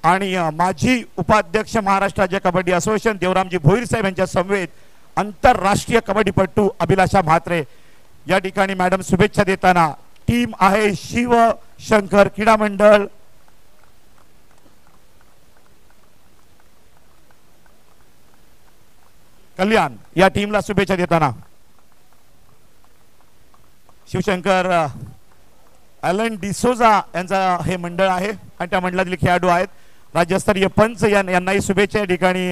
आणि माजी उपाध्यक्ष महाराष्ट्र राज्य कबड्डी असोसिएशन देवरामजी भोईर साहेब यांच्या समवेत आंतरराष्ट्रीय कबड्डीपटू अभिलाषा म्हात्रे या ठिकाणी मॅडम शुभेच्छा देताना टीम आहे शिवशंकर क्रीडा मंडळ कल्याण या टीमला शुभेच्छा देताना शिवशंकर ॲलन डिसोजा यांचा हे मंडळ आहे आणि त्या मंडळातील खेळाडू आहेत. राज्यस्तरीय पंच यांनाही शुभेच्छा या ठिकाणी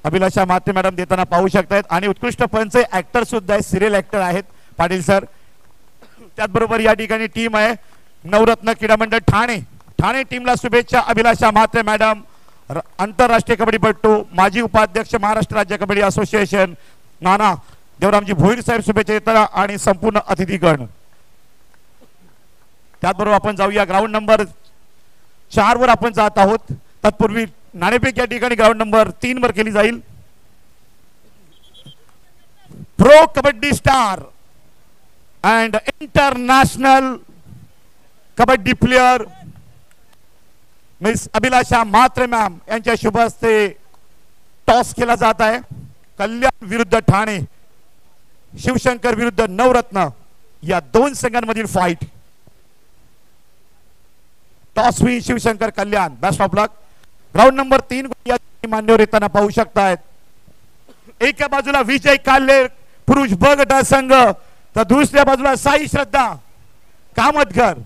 अभिलाषा म्हात्रे मॅडम देताना पाहू शकतायत. आणि उत्कृष्ट पंच ऍक्टर सुद्धा आहे, सिरियल ऍक्टर आहेत पाटील सर. त्याचबरोबर या ठिकाणी टीम आहे नवरत्न क्रीडा मंडळ ठाणे. ठाणे टीमला शुभेच्छा अभिलाषा म्हात्रे मॅडम, आंतरराष्ट्रीय कबड्डीपटू, माजी उपाध्यक्ष महाराष्ट्र राज्य कबड्डी असोसिएशन नाना देवरामजी भोईर साहेब शुभेच्छा देताना आणि संपूर्ण अतिथीगण. त्याचबरोबर आपण जाऊया ग्राउंड नंबर 4 वर आपण जात आहोत. तत्पूर्वी नाणेफेक या ठिकाणी ग्राउंड नंबर 3 वर केली जाईल. Pro kabaddi star and international kabaddi player miss Abhilasha Mhatre ma'am यांच्या शुभ हस्ते टॉस केला जात आहे. कल्याण विरुद्ध ठाणे, शिवशंकर विरुद्ध नवरत्न या दोन संघांमधील fight. Toss win Shivshankar Kalyan. Best of luck. Ground number 3 या मान्यवर येताना पाहू शकतायत. एका बाजूला विजय काल्ले पुरुष ब गटा संघ तर दुसऱ्या बाजूला साई श्रद्धा कामतकर.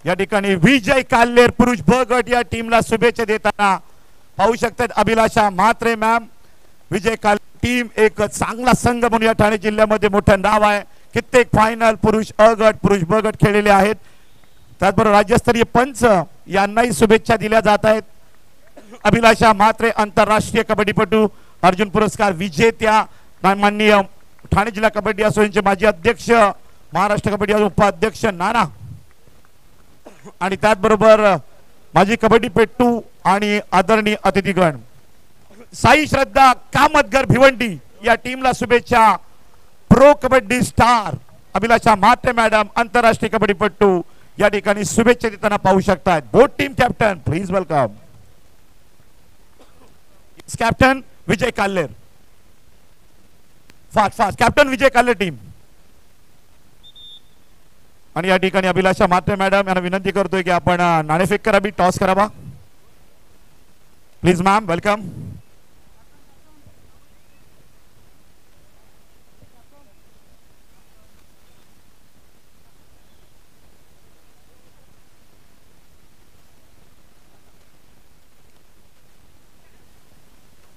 या ठिकाणी विजय काल्लेर पुरुष ब गट या टीमला शुभेच्छा देताना पाहू शकतात अभिलाषा म्हात्रे मॅम. विजय काल्ले टीम एक चांगला संघ म्हणून या ठाणे जिल्ह्यामध्ये मोठं नाव आहे. कित्येक फायनल पुरुष अ गट पुरुष ब गट खेळलेले आहेत. त्याचबरोबर राज्यस्तरीय पंच यांनाही शुभेच्छा दिल्या जात आहेत. अभिलाषा म्हात्रे आंतरराष्ट्रीय कबड्डीपटू, अर्जुन पुरस्कार विजेत्या, माननीय ठाणे जिल्हा कबड्डी असोसिएशनचे माजी अध्यक्ष, महाराष्ट्र कबड्डी उपाध्यक्ष नाना आणि त्याचबरोबर माजी कबड्डीपटू आणि आदरणीय अतिथीगण. साई श्रद्धा कामतगर भिवंडी या टीमला शुभेच्छा. Pro kabaddi star Abhilasha Mhatre madam आंतरराष्ट्रीय कबड्डीपटू या ठिकाणी शुभेच्छा देताना पाहू शकतात. Both team captain please welcome. Captain Vijay Kaller. Fast fast captain Vijay Kaller team. आणि या ठिकाणी अभिलाषा म्हात्रे मॅडम यांना विनंती करतोय की आपण नाणेफेक करावी, टॉस करावा. Please ma'am welcome.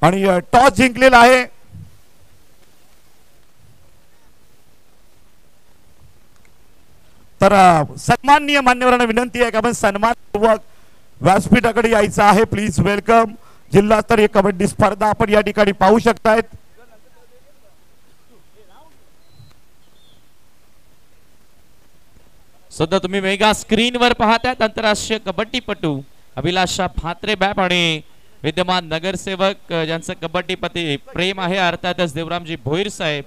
आणि टॉस जिंकलेला आहे तर सन्माननीय मान्यवरांना विनंती आहे की आपण सन्मानपूर्वक व्यासपीठाकडे यायचं आहे. Please welcome. जिल्हास्तरीय कबड्डी स्पर्धा आपण या ठिकाणी पाहू शकतायत. सध्या तुम्ही मेगा स्क्रीनवर पाहताय आंतरराष्ट्रीय कबड्डीपटू अभिलाषा म्हात्रे मॅम आणि विद्यमान नगरसेवक ज्यांचं कबड्डीपती प्रेम आहे अर्थातच देवरामजी भोईर साहेब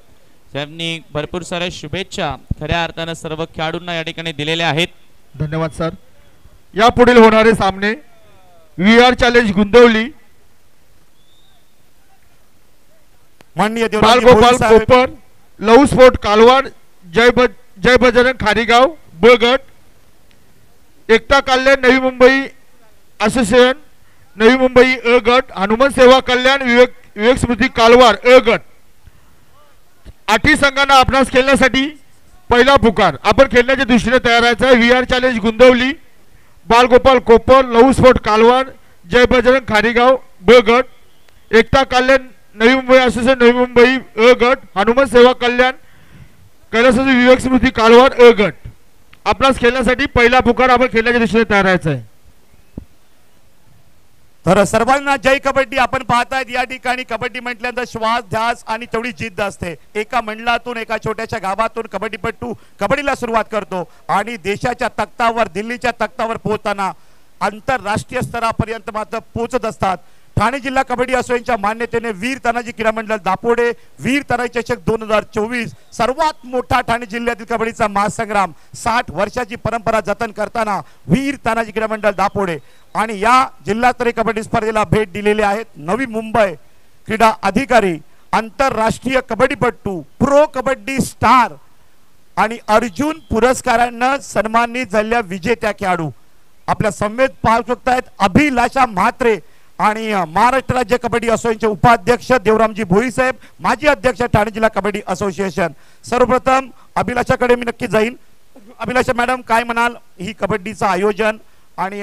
यांनी भरपूर साऱ्या शुभेच्छा खऱ्या अर्थाने सर्व खेळाडूंना या ठिकाणी दिलेल्या आहेत. धन्यवाद सर. या पुढील होणारे सामने VR चॅलेंज गुंदवली, माननीय गोपाल कोपर, लव स्पोर्ट कालवाड, जय बजरंग खारीगाव ब गट, एकता कल्याण नवी मुंबई असोसिएशन नवी मुंबई अ गट, हनुमान सेवा कल्याण विवेक स्मृती कालवार अ गट. 8 संघांना आपणास खेळण्यासाठी पहिला पुकार. आपण खेळण्याच्या दृष्टीने तयार राहायचं आहे. VR चॅलेंज गुंदवली, बालगोपाल कोपर, लव स्पोर्ट कालवार, जय बजरंग खारीगाव ब गट, एकता कल्याण नवी मुंबई असोसिएशन नवी मुंबई अ गट, हनुमान सेवा कल्याण कैलासाची विवेक स्मृती कालवार अ गट. आपणास खेळण्यासाठी पहिला पुकार. आपण खेळण्याच्या दृष्टीने तयार राहायचं आहे. तर सर्वांना जय कबड्डी. आपण पाहतायत या ठिकाणी कबड्डी म्हटल्यानंतर श्वास ध्यास आणि तेवढी जिद्द असते. एका मंडळातून एका छोट्याशा गावातून कबड्डीपटू कबड्डीला सुरुवात करतो आणि देशाच्या तख्तावर दिल्लीच्या तख्तावर पोहोचताना आंतरराष्ट्रीय स्तरापर्यंत मात्र पोहोचत असतात. ठाणे जिल्हा कबड्डी असोसिएशनच्या मान्यतेने वीर तानाजी क्रीडा मंडळ दापोडे वीर तानाजी चषक 2024 सर्वात मोठा ठाणे जिल्ह्यातील कबड्डीचा महासंग्राम 60 वर्षाची परंपरा जतन करताना वीर तानाजी क्रीडा मंडळ दापोडे आणि या जिल्हास्तरीय कबड्डी स्पर्धेला भेट दिलेली आहेत नवी मुंबई क्रीडा अधिकारी, आंतरराष्ट्रीय कबड्डीपटू, प्रो कबड्डी स्टार आणि अर्जुन पुरस्कारांना सन्मानित झालेल्या विजेत्या खेळाडू आपल्या समेत पाहू शकतायत अभिलाषा म्हात्रे आणि महाराष्ट्र राज्य कबड्डी असोसिएशनचे उपाध्यक्ष देवरामजी भोई साहेब, माजी अध्यक्ष ठाणे जिल्हा कबड्डी असोसिएशन। सर्वप्रथम अभिलाषाकडे मी नक्की जाईन। अभिलाषा मॅडम, काय म्हणाल ही कबड्डीचं आयोजन आणि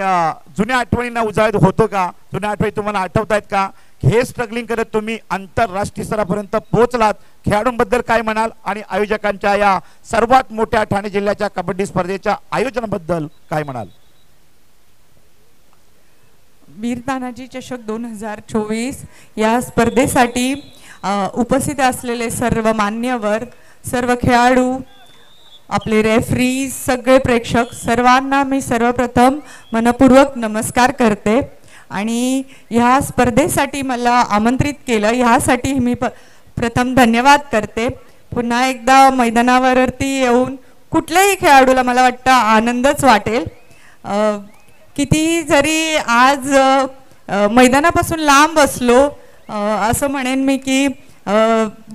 जुन्या आठवणींना उजाळा होतो का? जुन्या आठवणी तुम्हाला आठवत आहेत का? हे स्ट्रगलिंग करत तुम्ही आंतरराष्ट्रीय स्तरापर्यंत पोहोचलात, खेळाडूंबद्दल काय म्हणाल आणि आयोजकांच्या या सर्वात मोठ्या ठाणे जिल्ह्याच्या कबड्डी स्पर्धेच्या आयोजनाबद्दल काय म्हणाल? वीर तानाजी चषक 2024 या स्पर्धेसाठी उपस्थित असलेले सर्व मान्यवर, सर्व खेळाडू, आपले रेफरीज, सगळे प्रेक्षक, सर्वांना मी सर्वप्रथम मनपूर्वक नमस्कार करते आणि ह्या स्पर्धेसाठी मला आमंत्रित केलं ह्यासाठी मी प्रथम धन्यवाद करते। पुन्हा एकदा मैदानावरती येऊन कुठल्याही खेळाडूला मला वाटतं आनंदच वाटेल। किती जरी आज मैदानापासून लांब असलो असं म्हणेन मी की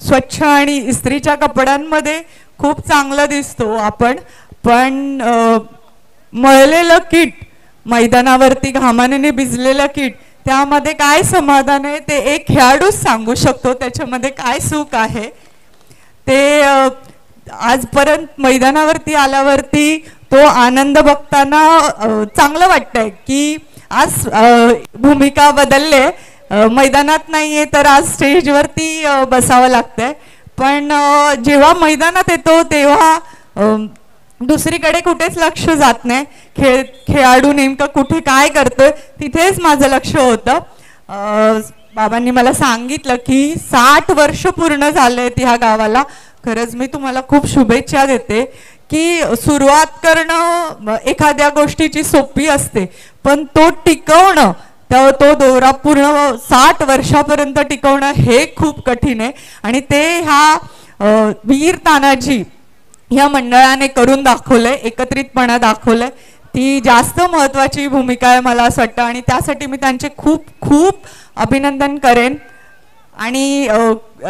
स्वच्छ आणि इस्त्रीच्या कपड्यांमध्ये खूप चांगलं दिसतो आपण, पण मळलेलं किट, मैदानावरती घामाने भिजलेलं किट, त्यामध्ये काय समाधान आहे ते एक खेळाडूच सांगू शकतो, त्याच्यामध्ये काय सुख आहे ते। आजपर्यंत मैदानावरती आल्यावरती तो आनंद बघताना चांगलं वाटतंय की आज भूमिका बदलले, मैदानात नाहीये तर आज स्टेजवरती बसावं लागतंय, पण जेव्हा मैदानात येतो तेव्हा दुसरीकडे कुठेच लक्ष जात नाही। खेळाडू नेमकं कुठे काय करतोय तिथेच माझं लक्ष होतं। बाबांनी मला सांगितलं की 60 वर्ष पूर्ण झालेत ह्या गावाला। खरंच मी तुम्हाला खूप शुभेच्छा देते की सुरुवात करणं एखाद्या गोष्टीची सोपी असते, पण तो टिकवणं, तो दौरा पूर्ण 60 वर्षापर्यंत टिकवणं हे खूप कठीण आहे आणि ते ह्या वीर तानाजी ह्या मंडळाने करून दाखवलंय, एकत्रितपणा दाखवलंय। ती जास्त महत्त्वाची भूमिका आहे मला असं वाटतं आणि त्यासाठी मी त्यांचे खूप खूप अभिनंदन करेन आणि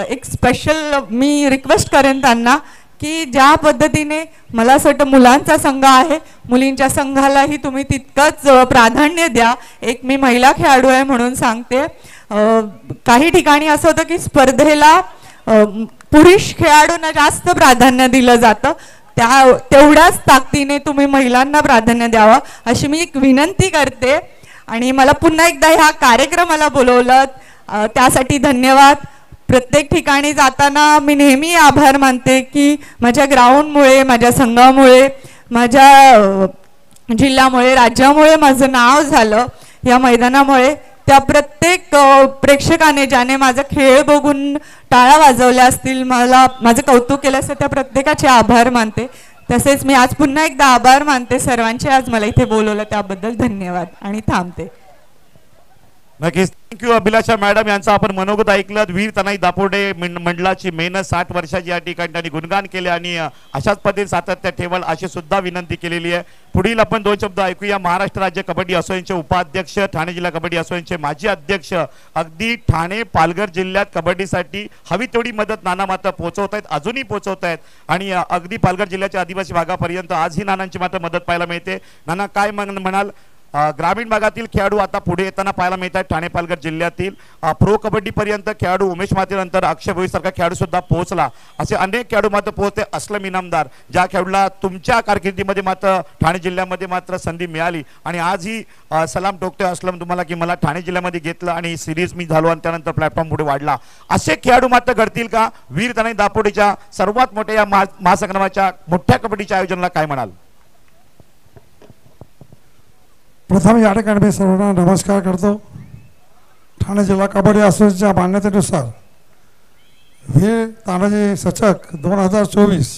एक स्पेशल मी रिक्वेस्ट करेन त्यांना की ज्या पद्धतीने मला असं वाटतं मुलांचा संघ आहे, मुलींच्या संघालाही तुम्ही तितकंच प्राधान्य द्या। एक मी महिला खेळाडू आहे म्हणून सांगते, काही ठिकाणी असं होतं की स्पर्धेला पुरुष खेळाडूंना जास्त प्राधान्य दिलं जातं, तेवढ्याच ताकदीने तुम्ही महिलांना प्राधान्य द्यावं अशी मी एक विनंती करते। आणि मला पुन्हा एकदा ह्या कार्यक्रमाला बोलवलं त्यासाठी धन्यवाद। प्रत्येक ठिकाणी जाताना मी नेहमी आभार मानते की माझ्या ग्राउंडमुळे, माझ्या संघामुळे, माझ्या जिल्ह्यामुळे, राज्यामुळे माझं नाव झालं, या मैदानामुळे त्या प्रत्येक प्रेक्षकाने ज्याने माझा खेळ बघून टाळ्या वाजवल्या असतील, मला माझं कौतुक केलं असेल, त्या प्रत्येकाचे आभार मानते। तसेच मी आज पुन्हा एकदा आभार मानते सर्वांचे, आज मला इथे बोलवलं त्याबद्दल धन्यवाद आणि थांबते। नक्कीच, थँक्यू अभिलाषा मॅडम यांचं आपण मनोगत ऐकलं। वीर तानाजी दापोडे मंडळाची मेहनत 60 वर्षाची या ठिकाणी त्यांनी गुणगान केले आणि अशाच पद्धतीने सातत्य ठेवल अशी सुद्धा विनंती केलेली आहे। पुढील आपण 2 शब्द ऐकूया। महाराष्ट्र राज्य कबड्डी असोसिएशनचे उपाध्यक्ष, ठाणे जिल्हा कबड्डी असोसिएशनचे माजी अध्यक्ष, अगदी ठाणे पालघर जिल्ह्यात कबड्डीसाठी हवी तेवढी मदत नाना मात्र पोहोचवत आहेत, अजूनही पोहोचवत आहेत आणि अगदी पालघर जिल्ह्याच्या आदिवासी भागापर्यंत आजही नानांची मात्र मदत पाहायला मिळते। नाना, काय म्हणाल? ग्रामीण भागातील खेळाडू आता पुढे येताना पाहायला मिळत आहेत। ठाणे पालघर जिल्ह्यातील प्रो कबड्डी पर्यंत खेळाडू उमेश माते नंतर अक्षय भोई सारखा खेळाडू सुद्धा पोहोचला, असे अनेक खेळाडू मात्र पोहोचते। असलम इनामदार ज्या खेळाडूला तुमच्या कारकिर्दीमध्ये मात्र ठाणे जिल्ह्यामध्ये मात्र संधी मिळाली आणि आजही सलाम ठोकतोय असलम तुम्हाला की मला ठाणे जिल्ह्यामध्ये घेतलं आणि सिरीज मी झालो आणि त्यानंतर प्लॅटफॉर्म पुढे वाढला। असे खेळाडू मात्र घडतील का? वीर तानाजी दापोडेच्या सर्वात मोठ्या या महासंग्रामाच्या मोठ्या कबड्डीच्या आयोजनाला काय म्हणाल? प्रथम या ठिकाणी मी सर्वांना नमस्कार करतो। ठाणे जिल्हा कबड्डी असोसिएशनच्या मान्यतेनुसार वीर तानाजी चषक 2024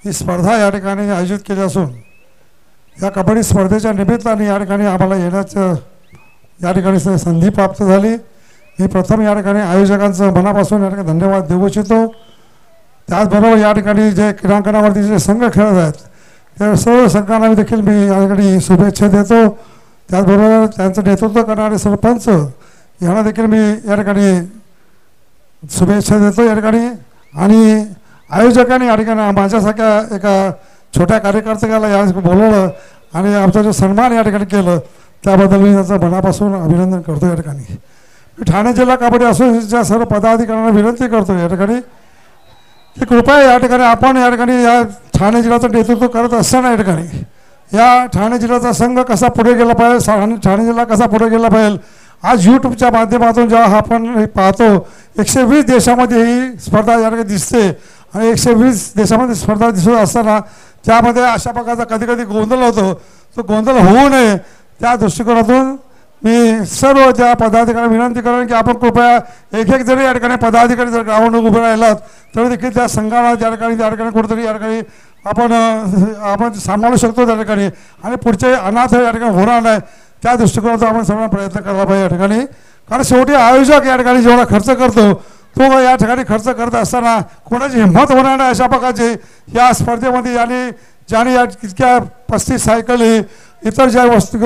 ही स्पर्धा या ठिकाणी आयोजित केली असून या कबड्डी स्पर्धेच्या निमित्ताने या ठिकाणी आम्हाला येण्याचं या ठिकाणी संधी प्राप्त झाली. मी प्रथम या ठिकाणी आयोजकांचं मनापासून या ठिकाणी धन्यवाद देऊ इच्छितो. त्याचबरोबर या ठिकाणी जे क्रीडांगणावरती जे संघ खेळत आहेत त्या सर्व संघांना देखील मी या ठिकाणी शुभेच्छा देतो. त्याचबरोबर त्यांचं नेतृत्व करणारे सरपंच यांना देखील मी या ठिकाणी शुभेच्छा देतो या ठिकाणी. आणि आयोजकांनी या ठिकाणी माझ्यासारख्या एका छोट्या कार्यकर्त्याला या बोलवलं आणि आमचा जो सन्मान या ठिकाणी केलं त्याबद्दल मी त्याचं मनापासून अभिनंदन करतो या ठिकाणी. मी ठाणे जिल्हा कबड्डी असोसिएशनच्या सर्व पदाधिकाऱ्यांना विनंती करतो या ठिकाणी की कृपया या ठिकाणी आपण या ठिकाणी या ठाणे जिल्ह्याचं नेतृत्व करत असताना या ठिकाणी या ठाणे जिल्ह्याचा संघ कसा पुढे गेला पाहिजे, ठाणे जिल्हा कसा पुढे गेला पाहिजे. आज यूट्यूबच्या माध्यमातून जेव्हा आपण पाहतो 120 देशामध्ये ही स्पर्धा या ठिकाणी दिसते आणि 120 देशामध्ये स्पर्धा दिसत असताना त्यामध्ये अशा प्रकारचा कधी कधी गोंधळ होतो. तो गोंधळ होऊ नये त्या दृष्टिकोनातून मी सर्व ज्या पदाधिकाऱ्यांना विनंती करेन की आपण कृपया एक जरी या ठिकाणी पदाधिकारी जर ग्राउंड उभे राहिलात तर देखील त्या संघाला त्या ठिकाणी कुठेतरी या ठिकाणी आपण सांभाळू शकतो त्या ठिकाणी आणि पुढचे अनाथ या ठिकाणी होणार नाही त्या दृष्टिकोनातून आपण सर्व प्रयत्न करायला पाहिजे या ठिकाणी. कारण शेवटी आयोजक या ठिकाणी जेवढा खर्च करतो तो या ठिकाणी खर्च करत असताना कोणाची हिंमत होणार नाही अशा प्रकारचे या स्पर्धेमध्ये ज्याने या इतक्या 35 सायकली इतर ज्या वस्तू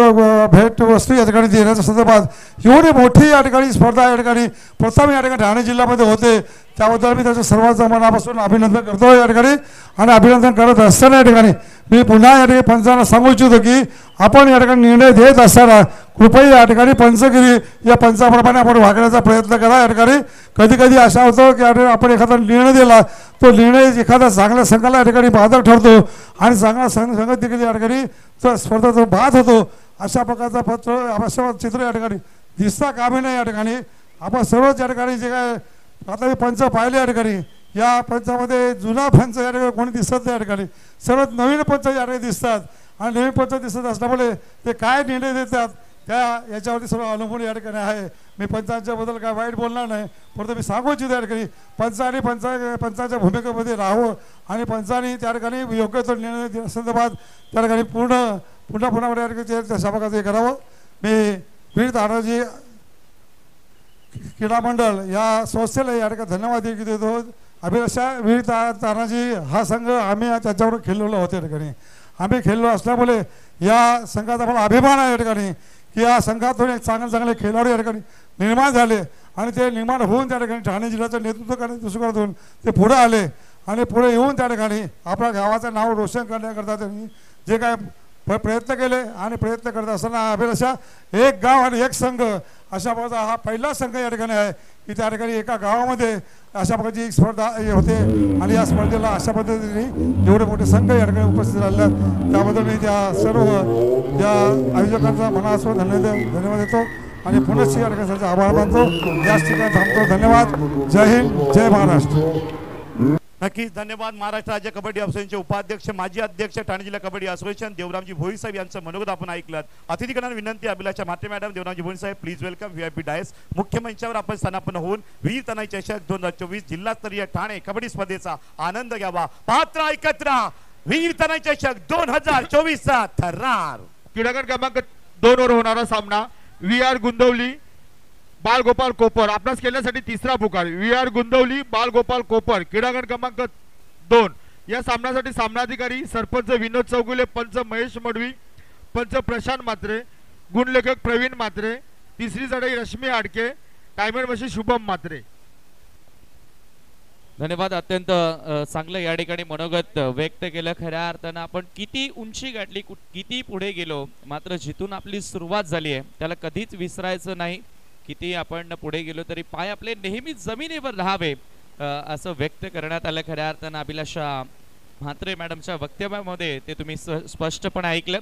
भेट वस्तू या ठिकाणी देण्याच्या संदर्भात एवढी मोठी या ठिकाणी स्पर्धा या ठिकाणी प्रथम या ठिकाणी ठाणे जिल्ह्यामध्ये होते त्याबद्दल मी त्याचं सर्वांचं मनापासून अभिनंदन करतो या ठिकाणी. आणि अभिनंदन करत असताना या ठिकाणी मी पुन्हा या ठिकाणी पंचांना सांगू इच्छितो की आपण या ठिकाणी निर्णय देत असताना कृपया या ठिकाणी पंचगिरी या पंचाप्रमाणे आपण वागण्याचा प्रयत्न करा या ठिकाणी. कधी कधी असा होतो की आपण एखादा निर्णय दिला तो निर्णय एखाद्या चांगल्या संघाला या ठिकाणी बाधक ठरतो आणि चांगला संघ देखील या ठिकाणी तो स्पर्धेचा बाद होतो. अशा प्रकारचा अशा चित्र या ठिकाणी दिसता कामी नाही या ठिकाणी. आपण सर्वच या ठिकाणी जे काय आता मी पंच पाहिले या ठिकाणी या पंचामध्ये जुना पंच या ठिकाणी कोणी दिसत नाही या ठिकाणी. सर्वात नवीन पंच या ठिकाणी दिसतात आणि नवीन पंच दिसत असल्यामुळे ते काय निर्णय देतात त्या याच्यावरती सर्व अवलंबून या ठिकाणी आहे. मी पंचांच्याबद्दल काय वाईट बोलणार नाही परंतु मी सांगू इच्छितो या ठिकाणी पंचांनी पंचांच्या भूमिकेमध्ये राहावं आणि पंचांनी त्या ठिकाणी योग्य तो निर्णय देण्यासंदर्भात त्या ठिकाणी पुन्हा या ठिकाणी त्या सभागाचं हे करावं. मी वीर तानाजी क्रीडा मंडळ या संस्थेला या ठिकाणी धन्यवाद देतो. अभिलाषा वीर तानाजी हा संघ आम्ही त्याच्यावर खेळलेलो होतो या ठिकाणी. आम्ही खेळलो असल्यामुळे या संघाचा मला अभिमान आहे या ठिकाणी की या संघातून एक चांगले खेळाडू या ठिकाणी निर्माण झाले आणि ते निर्माण होऊन त्या ठिकाणी ठाणे जिल्ह्याचं नेतृत्व करण्याच्या दृष्टिकोनातून ते पुढे आले आणि पुढे येऊन त्या ठिकाणी आपल्या गावाचं नाव रोशन करण्याकरता त्यांनी जे काय प्रयत्न केले आणि प्रयत्न करत असताना अभिलाषा एक गाव आणि एक संघ अशा प्रकारचा हा पहिला संघ या ठिकाणी आहे की त्या ठिकाणी एका गावामध्ये अशा प्रकारची एक स्पर्धा होते आणि या स्पर्धेला अशा पद्धतीने एवढे मोठे संघ या ठिकाणी उपस्थित राहिले त्याबद्दल मी त्या सर्व या आयोजकांचा मनापासून धन्यवाद देतो आणि पुनश्च या ठिकाणी आभार मानतो. याच ठिकाणी थांबतो. धन्यवाद. जय हिंद. जय महाराष्ट्र. नक्कीच धन्यवाद. महाराष्ट्र राज्य कबड्डी असोसिएशनचे उपाध्यक्ष माजी अध्यक्ष ठाणे जिल्हा कबड्डी असोसिएशन देवरामजी भोईर साहेब यांचं मनोगत आपण ऐकलं. अतिथीकडे विनंती अभिलाषा म्हात्रे मॅडम देवरामजी भोईर साहेब प्लीज वेलकम व्हीआयपी डायस. मुख्य मंचावर आपण स्थानापन्न होऊन वीर तनय चषक 2024 जिल्हास्तरीय ठाणे कबड्डी स्पर्धेचा आनंद घ्यावा. पात्र एकत्र वीर तनय चषक 2024 चा थरार. क्रीडागट क्रमांक 2 वर होणारा सामना VR गुंदवली बालगोपाल कोपर आपणास खेळण्यासाठी तिसरा पुकार. VR गुंदवली बालगोपाल कोपर क्रीडागट क्रमांक 2 या सामन्यासाठी सामनाधिकारी सरपंच विनोद चौगुले, पंच महेश मडवी, पंच प्रशांत म्हात्रे, गुणलेखक प्रवीण म्हात्रे, तिसरी चढाई रश्मी आडके, टायमर मशी शुभम म्हात्रे. धन्यवाद. अत्यंत चांगलं या ठिकाणी मनोगत व्यक्त केलं. खऱ्या अर्थानं आपण किती उंची गाठली किती पुढे गेलो मात्र जिथून आपली सुरुवात झाली आहे त्याला कधीच विसरायचं नाही. किती आपण पुढे गेलो तरी पाय आपले नेहमी जमिनीवर राहावे असं व्यक्त करण्यात आलं. खऱ्या अर्थानं अभिलाषा म्हात्रे मॅडमच्या वक्तव्यामध्ये ते तुम्ही स्पष्टपणे ऐकलं.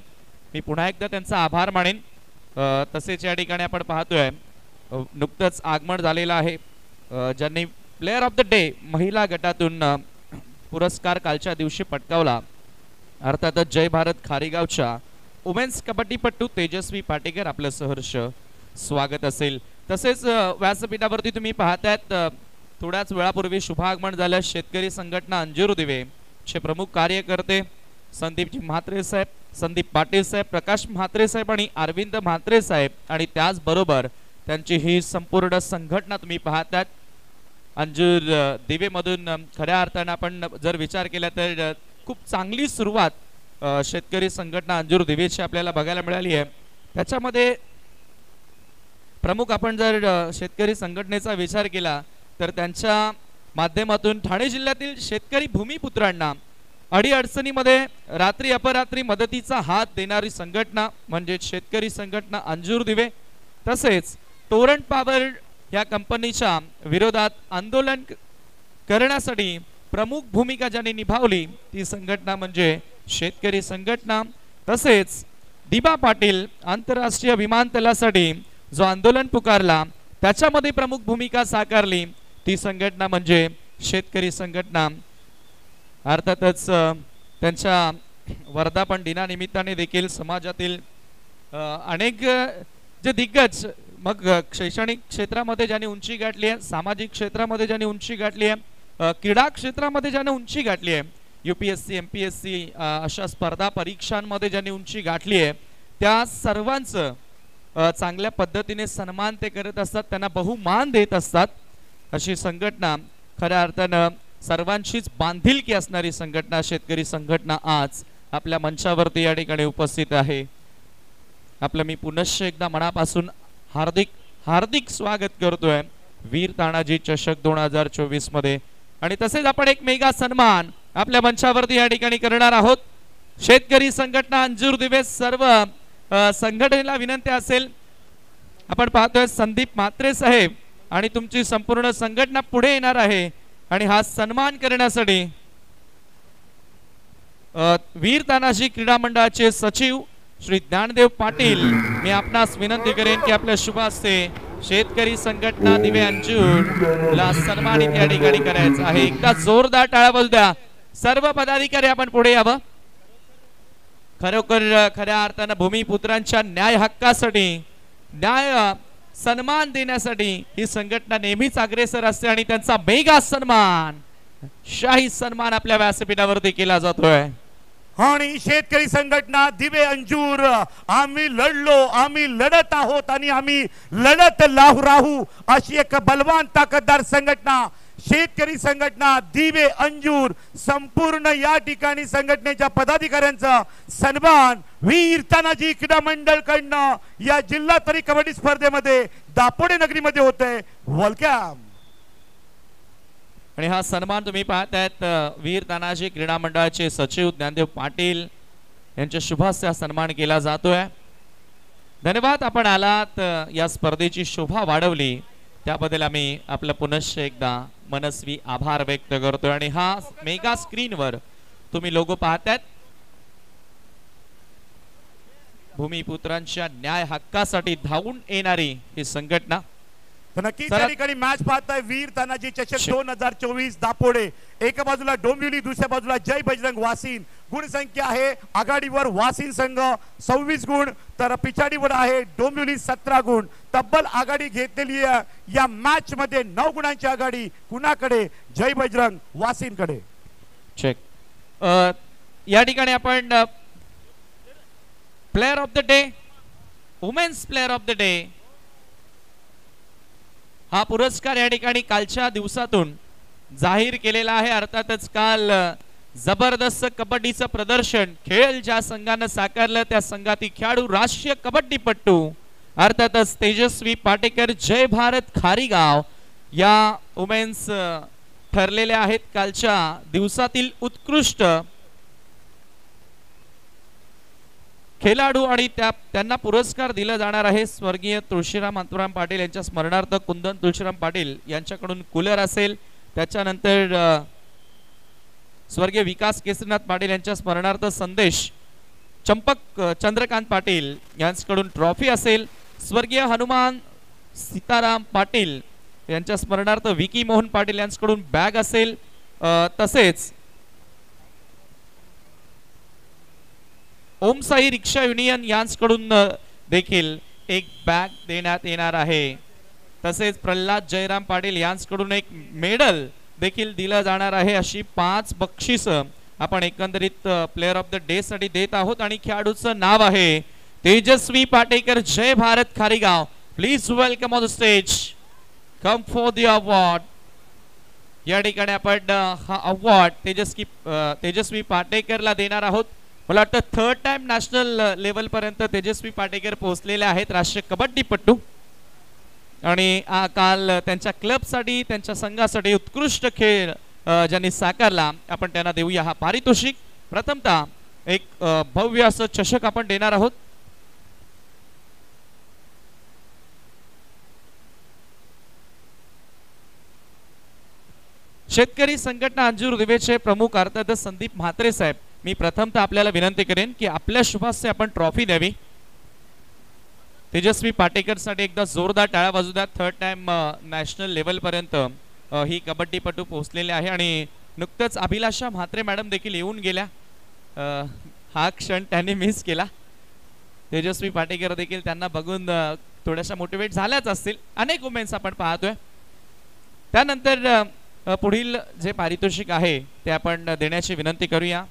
मी पुन्हा एकदा त्यांचा आभार मानेन. तसेच या ठिकाणी आपण पाहतोय नुकतंच आगमन झालेलं आहे ज्यांनी प्लेअर ऑफ द डे महिला गटातून पुरस्कार कालच्या दिवशी पटकावला. अर्थातच जय भारत खारीगावच्या वुमेन्स कबड्डीपटू तेजस्वी पाटेकर आपलं सहर्ष स्वागत असेल. तसेच व्यासपीठावरती तुम्ही पाहतायत थोड्याच वेळापूर्वी शुभागमन झालं शेतकरी संघटना अंजुर दिवे चे प्रमुख कार्यकर्ते संदीपजी म्हात्रे साहेब संदीप पाटील साहेब, प्रकाश म्हात्रे साहेब आणि अरविंद म्हात्रे साहेब आणि त्याचबरोबर त्यांची ही संपूर्ण संघटना तुम्ही पाहतात. अंजूर दिवे मधून खऱ्या अर्थानं आपण जर विचार केला तर खूप चांगली सुरुवात शेतकरी संघटना अंजूर दिवेची आपल्याला बघायला मिळाली आहे. त्याच्यामध्ये प्रमुख आपण जर शेतकरी संघटनेचा विचार केला तर त्यांच्या माध्यमातून ठाणे जिल्ह्यातील शेतकरी भूमिपुत्रांना अडीअडचणीमध्ये रात्री अपरात्री मदतीचा हात देणारी संघटना म्हणजे शेतकरी संघटना अंजूर दिवे. तसेच टोरंट पॉवर या कंपनीच्या विरोधात आंदोलन करण्यासाठी प्रमुख भूमिका ज्यांनी निभावली ती संघटना म्हणजे शेतकरी संघटना. तसेच दिबा पाटील आंतरराष्ट्रीय विमानतळासाठी जो आंदोलन पुकारला त्याच्यामध्ये प्रमुख भूमिका साकारली ती संघटना म्हणजे शेतकरी संघटना. अर्थातच त्यांच्या वर्धापन दिनानिमित्ताने देखील समाजातील अनेक जे दिग्गज मग शैक्षणिक क्षेत्रामध्ये ज्यांनी उंची गाठली आहे, सामाजिक क्षेत्रामध्ये ज्यांनी उंची गाठली आहे, क्रीडा क्षेत्रामध्ये ज्यांनी उंची गाठली आहे, UPSC MPSC अशा स्पर्धा परीक्षांमध्ये ज्यांनी उंची गाठली आहे त्या सर्वांचं चांगल्या पद्धतीने सन्मान ते करत असतात, त्यांना बहुमान देत असतात. अशी संघटना खऱ्या अर्थानं सर्वांचीच बांधिलकी असणारी संघटना शेतकरी संघटना आज आपल्या मंचावरती या ठिकाणी उपस्थित आहे. आपलं मी पुनश्च एकदा मनापासून हार्दिक हार्दिक स्वागत करतोय वीर तानाजी चषक 2024 मध्ये. आणि तसेच आपण एक मेगा सन्मान आपल्या मंचावरती या ठिकाणी करणार आहोत. शेतकरी संघटना अंजूर दिवे सर्व संघटनेला विनंती असेल, आपण पाहतोय संदीप म्हात्रे साहेब आणि तुमची संपूर्ण संघटना पुढे येणार आहे आणि हा सन्मान करण्यासाठी वीर तानाजी क्रीडा मंडळाचे सचिव श्री ज्ञानदेव पाटील मी आपणास विनंती करेन की आपल्या शुभ हस्ते शेतकरी संघटना दिवे अंजूर ला सन्मानित या ठिकाणी करायचं आहे. एकदा जोरदार टाळ्या वाजू द्या. सर्व पदाधिकारी आपण पुढे यावं. खरोखर खऱ्या अर्थानं भूमिपुत्रांच्या न्याय हक्कासाठी न्याय सन्मान देण्यासाठी ही संघटना नेहमीच अग्रेसर असते आणि त्यांचा मेगा सन्मान शाही सन्मान आपल्या व्यासपीठावरती केला जातोय. आणि शेतकरी संघटना दिवे अंजूर आम्ही लढलो, आम्ही लढत आहोत आणि आम्ही लढत राहू अशी एक बलवान ताकददार संघटना शेतकरी संघटना दिवे अंजूर. संपूर्ण या ठिकाणी संघटनेच्या पदाधिकाऱ्यांचा सन्मान वीर तानाजी क्रीडा मंडळ कडनं या जिल्हास्तरीय कबड्डी स्पर्धेमध्ये दापोडे नगरीमध्ये होतंय. वेलकम. आणि हा सन्मान तुम्ही पाहतायत वीर तानाजी क्रीडा मंडळाचे सचिव ज्ञानदेव पाटील यांच्या शुभ हस्ते सन्मान केला जातोय. धन्यवाद. आपण आलात, या स्पर्धेची शोभा वाढवली त्याबद्दल आम्ही आपलं पुनश्च एकदा मनस्वी आभार व्यक्त करतोय. आणि हा मेगा स्क्रीनवर तुम्ही लोगो पाहतायत. भूमिपुत्रांच्या न्याय हक्कासाठी धावून येणारी ही संघटना. नक्की त्या ठिकाणी मॅच पाहताय वीर तानाजी चषक 2024 दापोडे. एका बाजूला डोंबिवली, दुसऱ्या बाजूला जय बजरंग वासिन. गुणसंख्या आहे आघाडीवर वासिन संघ 26 गुण तर पिछाडीवर आहे डोंबिवली 17 गुण. तब्बल आघाडी घेतलेली या मॅच मध्ये 9 गुणांची आघाडी कुणाकडे? जय बजरंग वासिनकडे. चेक. या ठिकाणी आपण player of the day, women's player of the day हा पुरस्कार या ठिकाणी कालच्या दिवसातून जाहीर केलेला आहे. अर्थातच काल जबरदस्त कबड्डीचं प्रदर्शन खेळ ज्या संघानं साकारलं त्या संघातील खेळाडू राष्ट्रीय कबड्डीपट्टू अर्थातच तेजस्वी पाटेकर जय भारत खारीगाव या वुमेन्स ठरलेल्या आहेत कालच्या दिवसातील उत्कृष्ट खेळाडू. आणि त्यांना पुरस्कार दिला जाणार आहे स्वर्गीय तुळशीराम अंतुराम पाटील यांच्या स्मरणार्थ कुंदन तुळशीराम पाटील यांच्याकडून कूलर असेल. त्याच्यानंतर स्वर्गीय विकास केसरीनाथ पाटील यांच्या स्मरणार्थ संदेश चंपक चंद्रकांत पाटील यांच्याकडून ट्रॉफी असेल. स्वर्गीय हनुमान सीताराम पाटील यांच्या स्मरणार्थ विकी मोहन पाटील यांच्याकडून बॅग असेल. तसेच ओम साई रिक्षा युनियन यांच्याकडून देखील एक बॅग देण्यात येणार आहे. तसेच प्रल्हाद जयराम पाटील यांच्याकडून एक मेडल देखील दिलं जाणार आहे. अशी 5 बक्षीस आपण एकंदरीत प्लेअर ऑफ द डे साठी देत आहोत आणि खेळाडूचं नाव आहे Tejaswi Patekar, Jai Bharat Kharigaon. Please welcome on the stage, come for the award. या ठिकाणी आपण हा अवॉर्ड तेजस्वी पाटेकरला देणार आहोत. मला वाटतं थर्ड टाइम नॅशनल लेवल पर्यंत तेजस्वी पाटेकर पोहोचलेले आहेत, राष्ट्रीय कबड्डीपटू. आणि काल त्यांच्या क्लबसाठी, त्यांच्या संघासाठी उत्कृष्ट खेळ ज्यांनी साकारला, आपण त्यांना देऊया हा पारितोषिक. प्रथमतः एक भव्य असं चषक आपण देणार आहोत. शेतकरी संघटना अंजूर दिवेचे प्रमुख अर्थातच संदीप म्हात्रे साहेब, मी प्रथमतः आपल्याला विनंती करेन की आपल्या शुभास्ते आपण ट्रॉफी द्यावी. तेजस्वी पाटेकर साठी एकदा जोरदार टाळ्या वाजू द्या. थर्ड टाइम नॅशनल लेवल पर्यंत ही कबड्डीपटू पोहोचलेले आहे आणि नुकतंच अभिलाषा म्हात्रे मॅडम देखील येऊन गेल्या. हा क्षण त्यांनी मिस केला. तेजस्वी पाटेकर देखील त्यांना बघून थोड्याशा मोटिवेट झाल्याच असतील. अनेक वुमेन्स आपण पाहतोय. त्यानंतर पुढील जे पारितोषिक आहे ते आपण देण्याची विनंती करूया.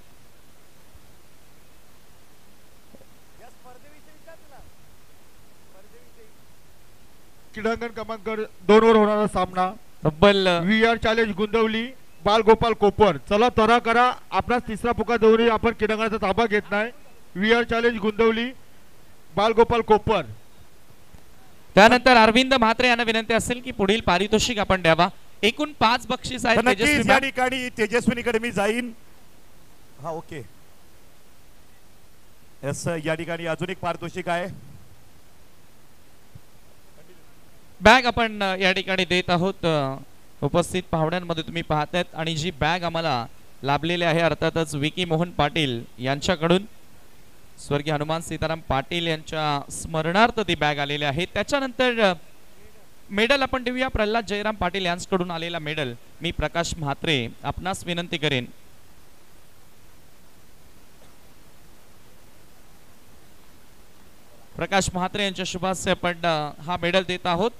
क्रीडांगण क्रमांक 2 वर होणारा सामना तब्बल VR चॅलेंज गुंदवली बालगोपाल कोपर. चला त्वरा करा, आपला तिसरा पुकार देऊन आपण क्रीडांगणाचा ताबा घेत नाही. VR चॅलेंज गुंदवली बालगोपाल कोपर. त्यानंतर अरविंद म्हात्रे यांना विनंती असेल की पुढील पारितोषिक आपण द्यावा. एकूण 5 बक्षीस आहेत. नक्कीच या ठिकाणी तेजस्विनीकडे मी जाईन. हा ओके, यस, या ठिकाणी अजून एक पारितोषिक आहे. बॅग आपण या ठिकाणी देत आहोत उपस्थित पाहुण्यांमध्ये तुम्ही पाहतायत. आणि जी बॅग आम्हाला लाभलेली आहे अर्थातच विकी मोहन पाटील यांच्याकडून, स्वर्गीय हनुमान सीताराम पाटील यांच्या स्मरणार्थ ती बॅग आलेली आहे. त्याच्यानंतर मेडल आपण देऊया. प्रल्हाद जयराम पाटील यांच्याकडून आलेला मेडल मी प्रकाश म्हात्रे आपणास विनंती करेन. प्रकाश म्हात्रे यांच्या शुभास्ते आपण हा मेडल देत आहोत.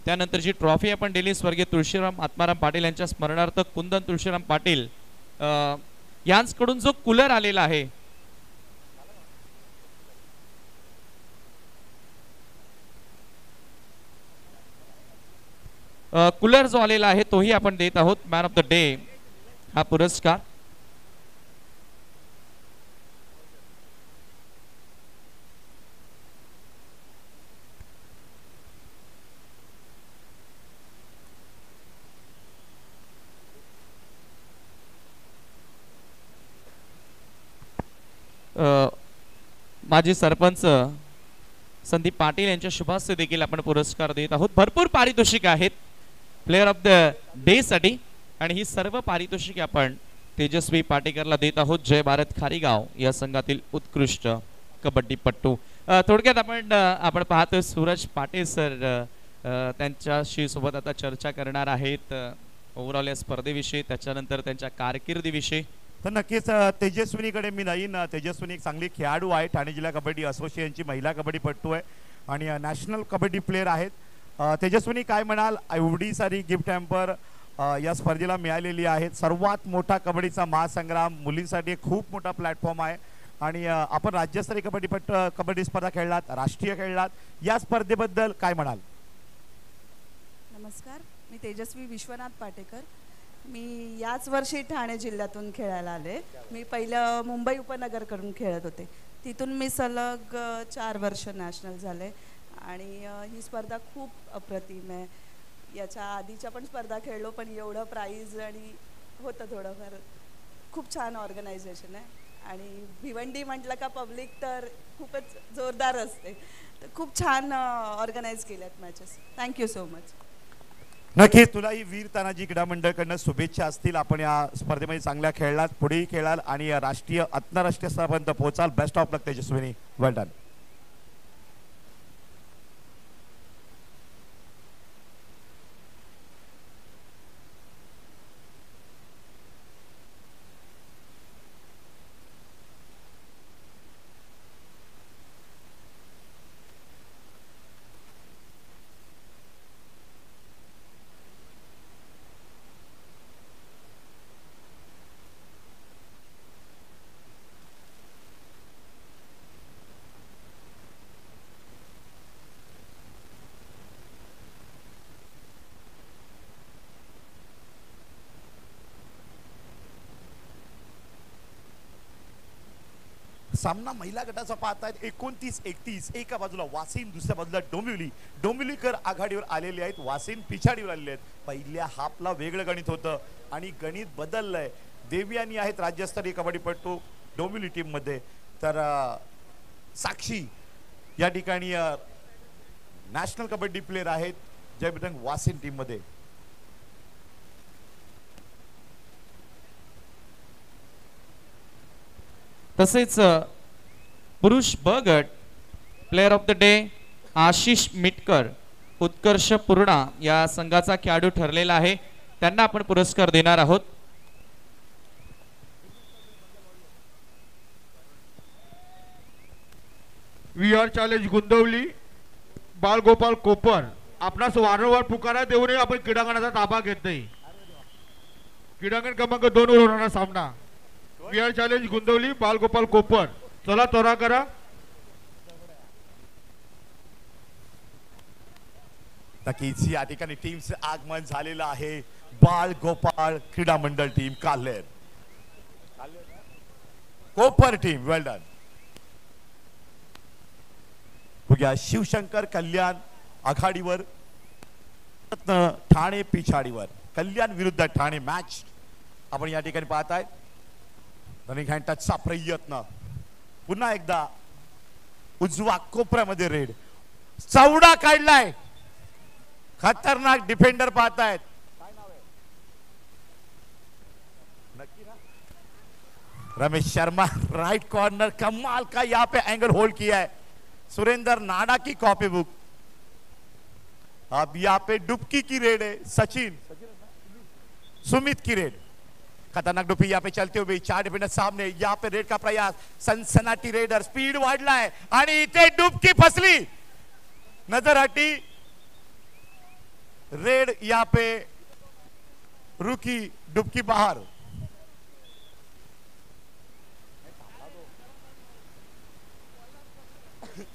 त्यानंतर जी ट्रॉफी आपण दिली स्वर्गीय तुळशीराम आत्माराम पाटील यांच्या स्मरणार्थ कुंदन तुळशीराम पाटील यांच्याकडून जो कूलर आलेला आहे, कूलर जो आलेला आहे तोही आपण देत आहोत. मॅन ऑफ द डे हा पुरस्कार. माजी सरपंच संदीप पाटील यांच्या शुभास्ते देखील आपण पुरस्कार देत आहोत. भरपूर पारितोषिक आहेत प्लेअर ऑफ द डे साठी आणि ही सर्व पारितोषिके आपण तेजस्वी पाटेकरला देत आहोत. जय भारत खारीगाव या संघातील उत्कृष्ट कबड्डीपटू. थोडक्यात आपण पाहतोय सूरज पाटील सर त्यांच्याशी सोबत आता चर्चा करणार आहेत ओव्हरऑल या स्पर्धेविषयी, त्याच्यानंतर त्यांच्या कारकिर्दीविषयी. तर नक्कीच तेजस्विनीकडे मी जाईन. तेजस्विनी एक चांगली खेळाडू आहे. ठाणे जिल्हा कबड्डी असोसिएशनची महिला कबड्डीपटू आहे आणि नॅशनल कबड्डी प्लेअर आहेत. तेजस्विनी, काय म्हणाल? एवढी सारी गिफ्ट हॅम्पर या स्पर्धेला मिळालेली आहेत. सर्वात मोठा कबड्डीचा महासंग्राम, मुलींसाठी खूप मोठा प्लॅटफॉर्म आहे आणि आपण राज्यस्तरीय कबड्डी स्पर्धा खेळलात, राष्ट्रीय खेळलात. या स्पर्धेबद्दल काय म्हणाल? नमस्कार, मी तेजस्वी विश्वनाथ पाटेकर. मी याच वर्षी ठाणे जिल्ह्यातून खेळायला आले. मी पहिलं मुंबई उपनगरकडून खेळत होते. तिथून मी सलग 4 वर्ष नॅशनल झाले आणि ही स्पर्धा खूप अप्रतिम आहे. याच्या आधीच्या पण स्पर्धा खेळलो पण एवढं प्राईज आणि होतं थोडंफार. खूप छान ऑर्गनायझेशन आहे आणि भिवंडी म्हटलं का पब्लिक तर खूपच जोरदार असते. तर खूप छान ऑर्गनाईज केल्यात मॅचेस. Thank you so much. नक्कीच तुलाही वीर तानाजी क्रीडा मंडळकडनं शुभेच्छा असतील. आपण या स्पर्धेमध्ये चांगल्या खेळलात, पुढेही खेळाल आणि राष्ट्रीय आंतरराष्ट्रीय स्तरापर्यंत पोहोचाल. Best of luck Tejaswini, well done. सामना महिला गटाचा पाहतायत 29-31. एका बाजूला वासिन, दुसऱ्या बाजूला डोंबिवली. डोंबिवलीकर आघाडीवर आलेले आहेत, वासिन पिछाडीवर आलेले आहेत. पहिल्या हाफला वेगळं गणित होतं आणि गणित बदललंय. देवयानी आहेत राज्यस्तरीय कबड्डीपटू डोंबिवली टीम मध्ये, तर साक्षी या ठिकाणी नॅशनल कबड्डी प्लेयर आहेत जय बजरंग वासिन टीम मध्ये. तसेच पुरुष ब गट player of the day Ashish Mitkar Utkarsh Purna या संघाचा खेळाडू ठरलेला आहे, त्यांना आपण पुरस्कार देणार आहोत. VR चॅलेंज गुंदवली बालगोपाल कोपर. आपणास वारंवार पुकारा देऊनही आपण क्रीडांगणाचा ताबा घेत नाही. क्रीडांगण क्रमांक 2 वर होणारा सामना VR चॅलेंज गुंदवली बालगोपाल कोपर. चला त्वरा करा. नक्कीच या ठिकाणी टीमचे आगमन झालेलं आहे. बाल गोपाळ क्रीडा मंडळ टीम काल्हेर, कोपर टीम वेल डन. बघूया शिवशंकर कल्याण आघाडीवर, ठाणे पिछाडीवर. कल्याण विरुद्ध ठाणे मॅच आपण या ठिकाणी पाहताय. रनिंग हँड टचचा प्रयत्न, पुन्हा एकदा उजवा कोपऱ्यामध्ये रेड, चौडा काढलाय. खतरनाक डिफेंडर पाहतायत. रमेश शर्मा राइट कॉर्नर, कमाल का यहाँ पे एंगल होल्ड किया है. सुरेंद्र नाडा की कॉपी बुक. अब यहाँ पे डुबकी की रेड है. सचिन सुमित की रेड, खतरनाक डुबकी यहाँ पे चलते हुए 4 डिफेंडर सामने. यहाँ पे रेड का प्रयास, सनसनाटी रेडर, स्पीड वाढलाय आणि इथे डुबकी फसली, नजर हटी. रेड यहाँ पे रुकी, डुबकी बाहर.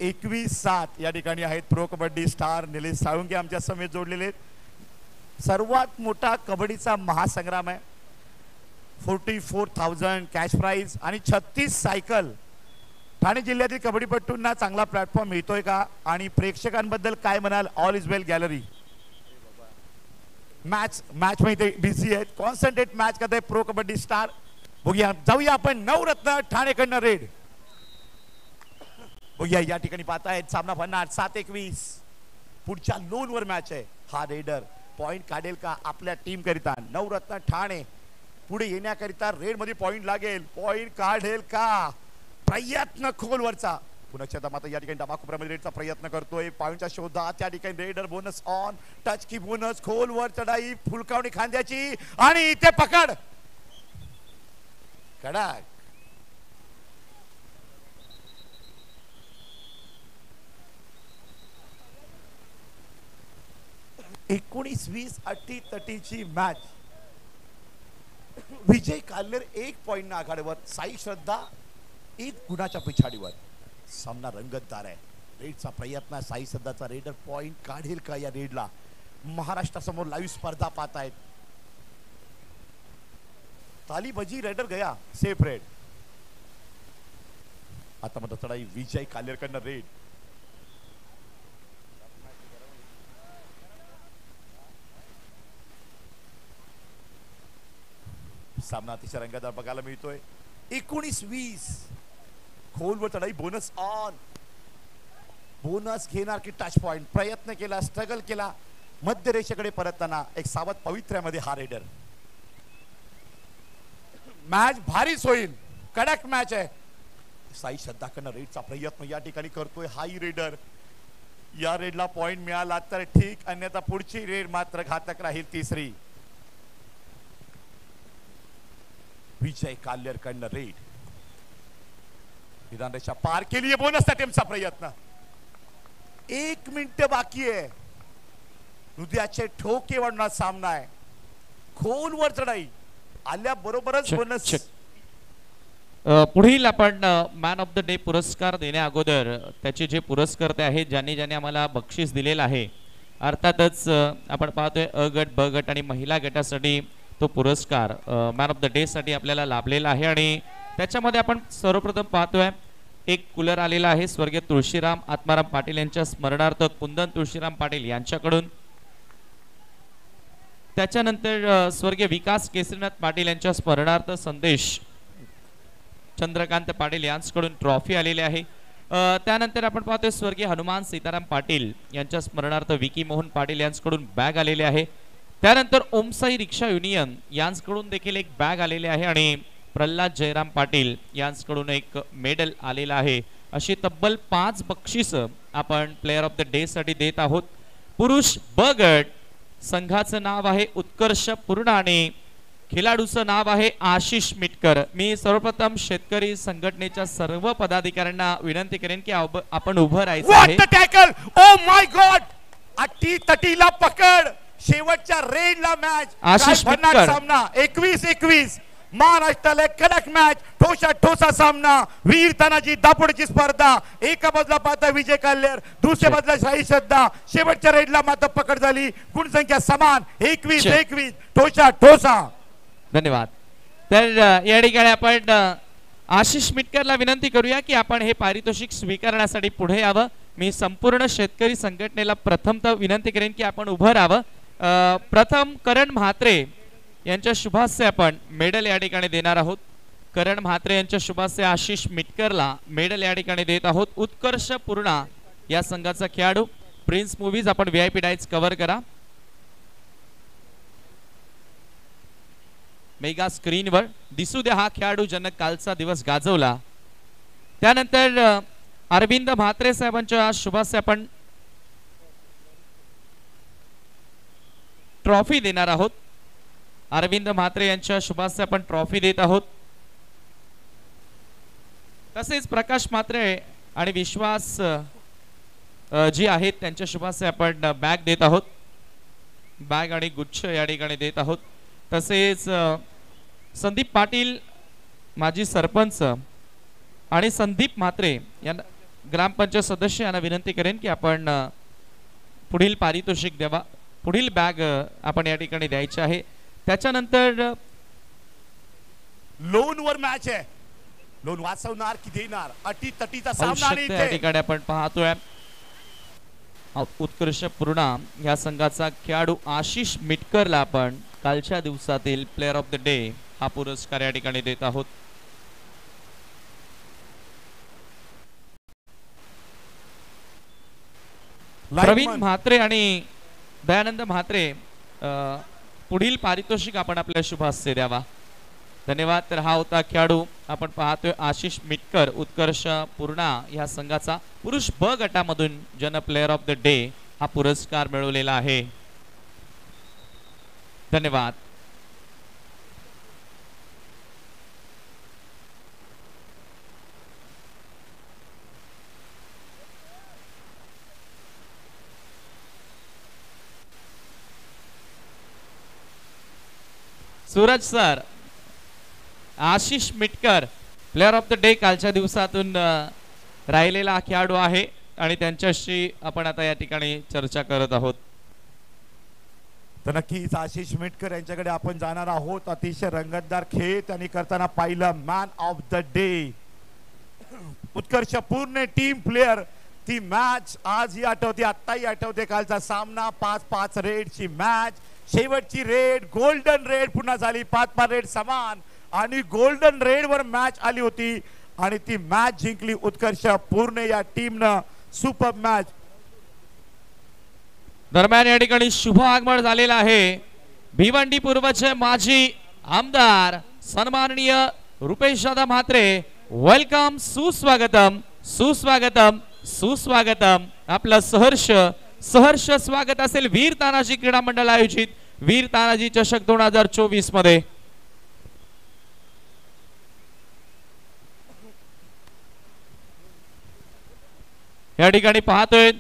एकवीस 7 या ठिकाणी आहेत. प्रो कबड्डी स्टार निलेश साळुंके आमच्या समेत जोडलेले आहेत. सर्वात मोठा कबड्डीचा महासंग्राम आहे. 44,000 कॅश प्राइज आणि 36 सायकल. ठाणे जिल्ह्यातील कबड्डीपटूंना चांगला प्लॅटफॉर्म मिळतोय का आणि प्रेक्षकांबद्दल काय म्हणाल? All is well gallery. Match मध्ये बिझी आहेत, कॉन्सन्ट्रेट मॅच करते प्रो कबड्डी स्टार. बघूया, जाऊया आपण नवरत्न ठाणेकडनं रेड. बघूया या ठिकाणी पाहतायत सामना भरणार 7-21. पुढच्या लोनवर मॅच आहे. हा रेडर पॉइंट काढेल का आपल्या टीम करिता? नवरत्न ठाणे पुढे येण्याकरिता रेड मध्ये पॉइंट लागेल, पॉइंट काढेल का? प्रयत्न खोलवरचा. पुन्हा मात्र या ठिकाणी डाबा कोपऱ्यामध्ये रेडचा प्रयत्न करतोय पॉइंटच्या शोधात. त्या ठिकाणी रेडर बोनस ऑन, टच की बोनस, खोलवर चढाई, फुलकावणी खांद्याची आणि इथे पकड, कडक. 19-20 अटी-तटीची मॅच. विजय काल्हेर 1 पॉइंट आघाडीवर, साई श्रद्धा 1 गुणाच्या पिछाडीवर. सामना रंगतदार आहे. रेडचा प्रयत्न, साई श्रद्धाचा. रेडर पॉइंट काढेल का या रेडला? महाराष्ट्रासमोर लाईव्ह स्पर्धा पाहतायत. ताली बजी, रेडर गया, सेफ रेड. आता मात्र चढाई विजय काल्हेरकडनं रेड. सामना अतिशय रंगतदार बघायला मिळतोय. 19-20 खोलवर चढाई, बोनस ऑन. बोनस घेणार की टच पॉइंट? प्रयत्न केला, स्ट्रगल केला. मध्य रेषेकडे परतताना एक सावध पवित्र्यामध्ये हा रेडर. मॅच भारीच होईल, कडक मॅच आहे. साई श्रद्धाकडनं रेडचा प्रयत्न या ठिकाणी करतोय हाई रेडर. या रेडला पॉइंट मिळाला तर ठीक, अन्यथा पुढची रेड मात्र घातक राहील. तिसरी विजय काल्हेरकडनं रेड. विधान रेषा पार केली, बोनसचा टीमचा प्रयत्न. 1 मिनिट बाकी आहे. हृदयाचे ठोके वाढणार सामना आहे. खोलवर चढाई आल्या बरोबरच बोनस. पुढील आपण मॅन ऑफ द डे पुरस्कार देण्या अगोदर त्याचे जे पुरस्कर्ते आहेत, ज्यांनी आम्हाला बक्षीस दिलेलं आहे, अर्थातच आपण पाहतोय अ गट, ब गट आणि महिला गटासाठी तो पुरस्कार मॅन ऑफ द डे साठी आपल्याला लाभलेला आहे. आणि त्याच्यामध्ये आपण सर्वप्रथम पाहतोय एक कूलर आलेला आहे स्वर्गीय तुळशीराम आत्माराम पाटील यांच्या स्मरणार्थ कुंदन तुळशीराम पाटील यांच्याकडून. त्याच्यानंतर स्वर्गीय विकास केसरीनाथ पाटील यांच्या स्मरणार्थ संदेश चंद्रकांत पाटील यांच्याकडून ट्रॉफी आलेली आहे. त्यानंतर आपण पाहतोय स्वर्गीय हनुमान सीताराम पाटील यांच्या स्मरणार्थ विकी मोहन पाटील यांच्याकडून बॅग आलेली आहे. त्यानंतर ओमसाई रिक्षा युनियन यांच्याकडून देखील एक बॅग आलेली आहे आणि प्रल्हाद जयराम पाटील यांच्याकडून एक मेडल आलेला आहे. अशी तब्बल 5 बक्षीस आपण प्लेअर ऑफ द डे साठी देत आहोत. पुरुष ब गट संघाचं नाव आहे उत्कर्ष पूर्ण आणि खिलाडूचं नाव आहे आशिष मिटकर. मी सर्वप्रथम शेतकरी संघटनेच्या सर्व पदाधिकाऱ्यांना विनंती करेन की आपण उभं राहायचं आहे. What the tackle, oh my God, अटी तटीला पकड, शेवटच्या रेडला मॅच. आशिष मिटकर सामना 21-21 महाराष्ट्राला कडक मॅच, ठोसा ठोसा सामना, वीर तानाजी दापोडची स्पर्धा. एका बाजूला पाहता विजय काल्लेर, दुसऱ्या बाजूला शाही श्रद्धा. शेवटच्या रेडला मात्र पकड झाली, गुण संख्या समान 21-21 ठोसा ठोसा. धन्यवाद. तर या ठिकाणी आपण आशिष मिटकरला विनंती करूया की आपण हे पारितोषिक स्वीकारण्यासाठी पुढे यावं. मी संपूर्ण शेतकरी संघटनेला प्रथमतः विनंती करेन की आपण उभं राहावं. प्रथम करण म्हात्रे यांच्या शुभास्ते आपण मेडल या ठिकाणी देणार आहोत. करण म्हात्रे यांच्या शुभास्ते आशिष मिटकरला मेडल या ठिकाणी देत आहोत. उत्कर्ष पूर्णा या संघाचा खेळाडू. प्रिन्स मूवीज आपण VIP डायट्स कव्हर करा. मेगा स्क्रीनवर दिसू द्या हा खेळाडू ज्यानं कालचा दिवस गाजवला. त्यानंतर अरविंद म्हात्रे साहेबांच्या शुभास्ते आपण ट्रॉफी देणार आहोत. अरविंद म्हात्रे यांच्या शुभास्ते आपण ट्रॉफी देत आहोत. तसेच प्रकाश म्हात्रे आणि विश्वास जी आहेत त्यांच्या शुभास्ते आपण बॅग देत आहोत. बॅग आणि गुच्छ या ठिकाणी देत आहोत. तसेच संदीप पाटील माजी सरपंच आणि संदीप म्हात्रे यांना ग्रामपंचायत सदस्य यांना विनंती करेन की आपण पुढील पारितोषिक द्यावा. पुढील बॅग आपण या ठिकाणी द्यायची आहे. त्याच्यानंतर लोन वर मॅच आहे, लोन वाचवणार की देणार, अटी तटीचा सामना. आणि या ठिकाणी आपण पाहतोय उत्कर्ष पूर्णा या संघाचा खेळाडू आशिष मिटकरला आपण कालच्या दिवसातील प्लेअर ऑफ द डे हा पुरस्कार या ठिकाणी देत आहोत. प्रवीण म्हात्रे आणि दयानंद म्हात्रे पुढील पारितोषिक आपण आपल्या शुभ हस्ते द्यावा. धन्यवाद. तर हा होता खेळाडू आपण पाहतोय आशिष मिटकर उत्कर्ष पूर्णा या संघाचा पुरुष ब गटामधून जन प्लेअर ऑफ द डे हा पुरस्कार मिळवलेला आहे. धन्यवाद. Suraj sir, Ashish Mitkar player of the day कालच्या दिवसातून राहिलेला खेळाडू आहे आणि त्यांच्याशी आपण आता या ठिकाणी चर्चा करत आहोत. तर नक्कीच आशिष मिटकर यांच्याकडे आपण जाणार आहोत. अतिशय रंगतदार खेळ त्यांनी करताना पाहिलं. मॅन ऑफ द डे उत्कर्ष पूर्ण टीम प्लेअर. ती मॅच आजही आठवते, आत्ताही आठवते. कालचा सामना 5-5 रेडची मॅच. शेवटची रेड गोल्डन रेड पुन्हा झाली. 5-5 रेड समान आणि गोल्डन रेड वर मॅच आली होती आणि ती मॅच जिंकली उत्कर्ष पूर्ण या टीमनं. Super match. दरम्यान या ठिकाणी शुभ आगमन झालेलं आहे. भिवंडी पूर्वचे माजी आमदार सन्माननीय रुपेश दादा म्हात्रे. वेलकम, सुस्वागतम सुस्वागतम सुस्वागतम. आपलं सहर्ष स्वागत असेल वीर तानाजी क्रीडा मंडळ आयोजित वीर तानाजी चषक 2024 मध्ये. या ठिकाणी पाहतोय